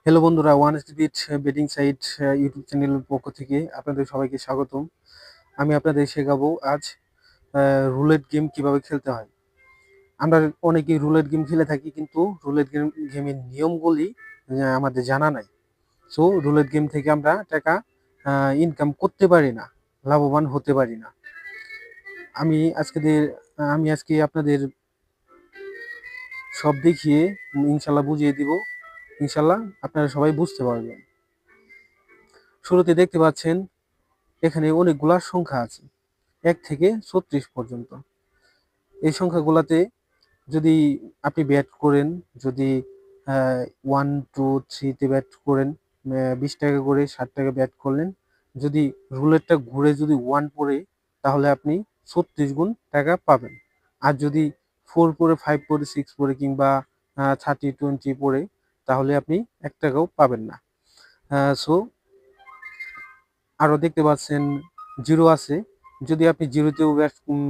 Hello বন্ধুরা, one bit betting site YouTube চ্যানেলের পক্ষ থেকে আপনাদের সবাইকে স্বাগতম। আমি আপনাদের শেখাবো আজ রুলেট গেম কিভাবে খেলতে হয়। আমরা অনেকেই রুলেট গেম খেলে থাকি, কিন্তু রুলেট গেমের নিয়মগুলি আমাদের জানা নাই। সো রুলেট গেম থেকে আমরা টাকা ইনকাম করতে পারি না, লাভবান হতে পারি না। আমি আজকে আমি আজকে আপনাদের সব দেখিয়ে ইনশাল্লাহ বুঝিয়ে দিব। ইনশাল্লাহ আপনারা সবাই বুঝতে পারবেন। শুরুতে দেখতে পাচ্ছেন এখানে অনেকগুলা সংখ্যা আছে, 1 থেকে 36 পর্যন্ত। এই সংখ্যাগুলাতে যদি আপনি ব্যাট করেন, যদি 1 2 3 তে ব্যাট করেন, 20 টাকা করে 60 টাকা ব্যাট করলেন। যদি রুলেটটা ঘুরে যদি 1 পড়ে, তাহলে আপনি 36 গুণ টাকা পাবেন। আর যদি 4 পড়ে, 5 পড়ে, 6 পড়ে কিংবা 30 20 পড়ে, তাহলে আপনি 1 টাকাও পাবেন না। সো আরও দেখতে পাচ্ছেন জিরো আছে। যদি আপনি জিরোতেও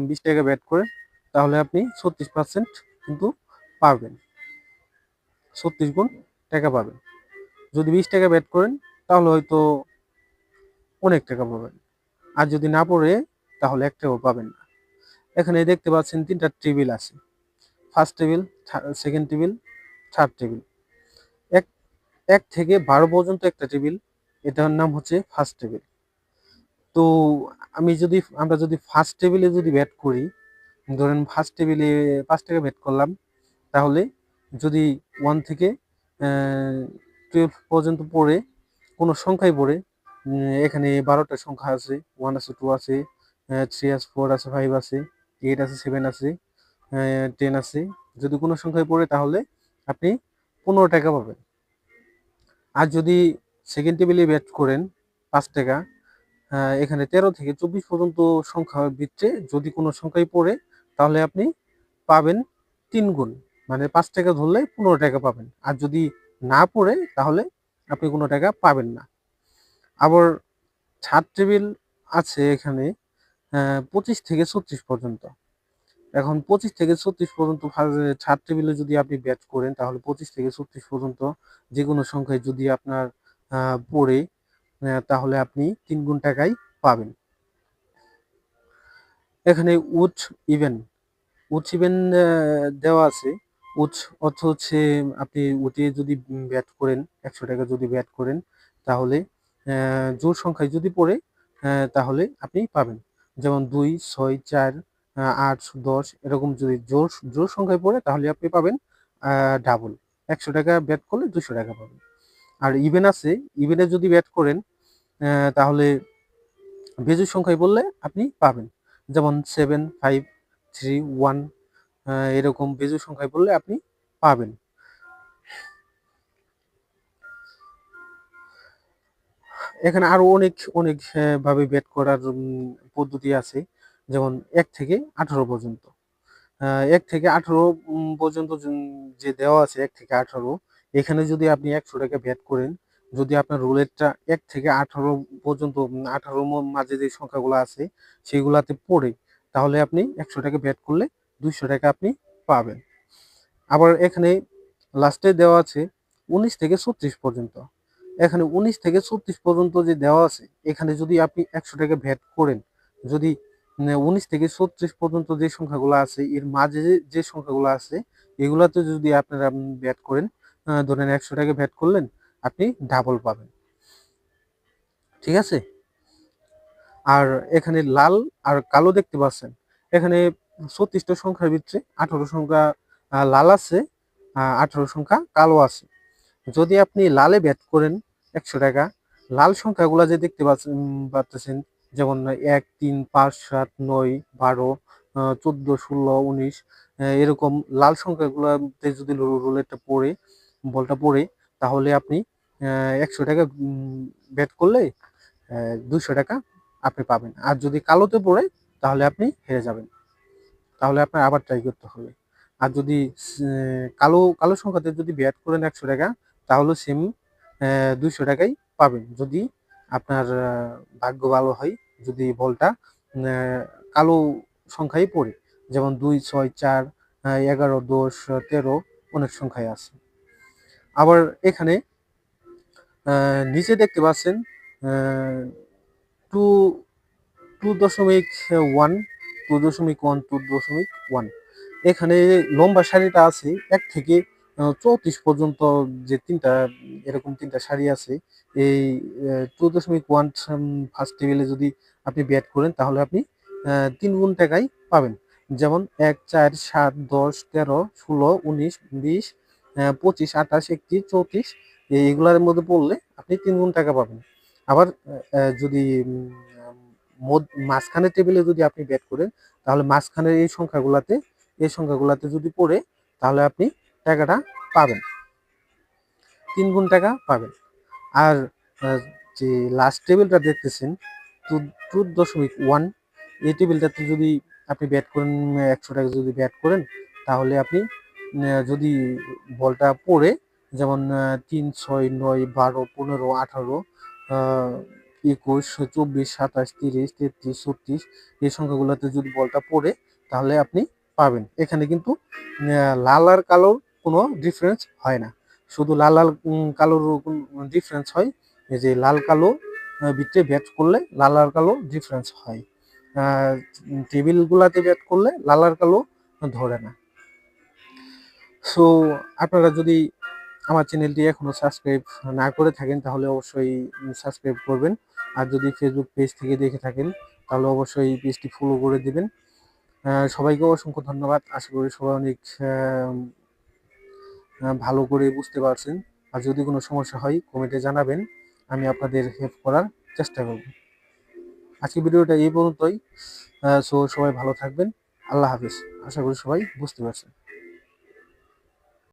20 টাকা ব্যাট করেন, তাহলে আপনি 36% কিন্তু পাবেন, 36 গুণ টাকা পাবেন। যদি 20 টাকা ব্যাট করেন, তাহলে হয়তো অনেক টাকা পাবেন। আর যদি না পড়ে, তাহলে 1 টাকাও পাবেন না। এখানে দেখতে পাচ্ছেন 3টা টেবিল আছে, first table, second table, third table. এক এক থেকে 12 পর্যন্ত একটা টেবিল, এটার নাম হচ্ছে ফার্স্ট টেবিল। তো আমরা যদি ফার্স্ট টেবিলে যদি ব্যাট করি, ধরেন ফার্স্ট টেবিলে 5 টাকা ব্যাট করলাম, তাহলে যদি 1 থেকে 12 পর্যন্ত পড়ে, কোনো সংখ্যায় পড়ে, এখানে 12টা সংখ্যা আছে, 1 আছে, 2 আছে, 3 আছে, 4 আছে, 5 আছে, 8 আছে, 7 আছে, 10 আছে। যদি কোনো সংখ্যায় পড়ে, তাহলে আপনি 15 টাকা পাবেন। আর যদি সেকেন্ড টেবিলে ব্যাট করেন 5 টাকা, এখানে 13 থেকে 24 পর্যন্ত সংখ্যার ভিতরে যদি কোনো সংখ্যায় পড়ে, তাহলে আপনি পাবেন 3 গুণ। মানে 5 টাকা ধরলে 15 টাকা পাবেন। আর যদি না পড়ে, তাহলে আপনি কোনো টাকা পাবেন না। আবার থার্ড টেবিল আছে এখানে 25 থেকে 36 পর্যন্ত। এখন 25 থেকে 36 পর্যন্ত থার্ড টেবিলে যদি আপনি ব্যাট করেন, তাহলে 25 থেকে 36 পর্যন্ত যে কোনো সংখ্যায় যদি আপনার পড়ে, তাহলে আপনি 3 গুণ টাকাই পাবেন। এখানে উড ইভেন, উডস ইভেন দেওয়া আছে। উডস অর্থ হচ্ছে আপনি উঠে যদি ব্যাট করেন, 100 টাকা যদি ব্যাট করেন, তাহলে জোড় সংখ্যায় যদি পড়ে, তাহলে আপনি পাবেন। যেমন 2 6 4 8 10, এরকম যদি জোড় সংখ্যায় পড়ে, তাহলে আপনি পাবেন ডাবল। 100 টাকা ব্যাট করলে 200 টাকা পাবেন। আর ইভেন আছে, ইভেনে যদি ব্যাট করেন, তাহলে বেজোড় সংখ্যায় বললে আপনি পাবেন। যেমন 7 5 3 1, এরকম বেজোড় সংখ্যায় বললে আপনি পাবেন। এখানে আরো অনেক অনেক ভাবে ব্যাট করার পদ্ধতি আছে। যেমন 1 থেকে 18 পর্যন্ত। 1 থেকে 18 পর্যন্ত যে দেওয়া আছে, 1 থেকে 18, এখানে যদি আপনি 100 টাকা ব্যাট করেন, যদি আপনার রুলেটটা 1 থেকে 18 পর্যন্ত, 18 মাঝে যে সংখ্যাগুলো আছে সেগুলাতে পড়ে, তাহলে আপনি 100 টাকা ব্যাট করলে 200 টাকা আপনি পাবেন। আবার এখানে লাস্টে দেওয়া আছে 19 থেকে 36 পর্যন্ত। এখানে 19 থেকে 36 পর্যন্ত যে দেওয়া আছে, এখানে যদি আপনি 100 টাকা ব্যাট করেন, যদি 19 থেকে 36 পর্যন্ত যে সংখ্যাগুলো আছে, এর মাঝে যে সংখ্যাগুলো আছে, এগুলাতে যদি আপনারা ব্যাট করেন, ধরেন 100 টাকা ব্যাট করলেন, আপনি ডাবল পাবেন। ঠিক আছে? আর এখানে লাল আর কালো দেখতে পাচ্ছেন। এখানে 36টা সংখ্যার ভিতরে 18 সংখ্যা লাল আছে, 18 সংখ্যা কালো আছে। যদি আপনি লালে ব্যাট করেন 100 টাকা, লাল সংখ্যাগুলা যে দেখতে পাচ্ছেন, যেমন 1 3 5 7 9 12 14 16 19, এরকম লাল সংখ্যাগুলাতে যদি রুলেটটা পড়ে, বলটা পড়ে, তাহলে আপনি 100 টাকা ব্যাট করলে 200 টাকা আপনি পাবেন। আর যদি কালোতে পড়ে, তাহলে আপনি হেরে যাবেন। তাহলে আপনার আবার ট্রাই করতে হবে। আর যদি কালো কালো সংখ্যাতে যদি ব্যাট করেন 100 টাকা, তাহলে সেম 200 টাকাই পাবেন, যদি আপনার ভাগ্য ভালো হয়, যদি বলটা কালো সংখ্যায় পড়ে। যেমন 2 6 4 11 10 13, অনেক সংখ্যায় আছে। আবার এখানে নিচে দেখতে পাচ্ছেন টু 2.1, 2.1, 2.1। এখানে লম্বা সারিটা আছে 1 থেকে 34 পর্যন্ত, যে এরকম তিনটা সারি আছে। এই 2.1 ফার্স্ট টেবিলে যদি আপনি ব্যাট করেন তাহলে আপনি 3 গুণ টাকায় পাবেন। যেমন 1, 4, 7, 10, 13, 16, 19, 20, 25, 28, 31, 34 এইগুলার মধ্যে পড়লে আপনি 3 গুণ টাকা পাবেন। আবার যদি মাঝখানের টেবিলে যদি আপনি ব্যাট করেন তাহলে মাঝখানের এই সংখ্যাগুলাতে যদি পড়ে তাহলে আপনি টাকাটা পাবেন, 3 গুণ টাকা পাবেন। আর যে লাস্ট টেবিলটা দেখতেছেন 2.1, এই টেবিলটাতে যদি আপনি ব্যাট করেন 100 টাকা যদি ব্যাট করেন তাহলে আপনি যদি বলটা পড়ে, যেমন 3, 6, 9, 12, 15, 18, 21, 24, 27, 30, 33, 36 এই সংখ্যাগুলোতে যদি বলটা পড়ে তাহলে আপনি পাবেন। এখানে কিন্তু লাল আর কালোর কোনো ডিফারেন্স হয় না, শুধু লাল আর কালোর ডিফারেন্স হয়। এই যে লাল কালো ভিতরে ব্যাট করলে লাল আর কালো ডিফারেন্স হয়, টেবিলগুলাতে ব্যাট করলে লাল আর কালো ধরে না। সো আপনারা যদি আমার চ্যানেলটি এখনো সাবস্ক্রাইব না করে থাকেন তাহলে অবশ্যই সাবস্ক্রাইব করবেন। আর যদি ফেসবুক পেজ থেকে দেখে থাকেন তাহলে অবশ্যই পেজটি ফলো করে দিবেন। সবাইকে অসংখ্য ধন্যবাদ। আশা করি সবাই অনেক ভালো করে বুঝতে পারছেন। আর যদি কোনো সমস্যা হয় কমেন্টে জানাবেন, আমি আপনাদের হেল্প করার চেষ্টা করব। আজকের ভিডিওটা এই পর্যন্তই। সো সবাই ভালো থাকবেন। আল্লাহ হাফেজ। আশা করি সবাই বুঝতে পারছেন।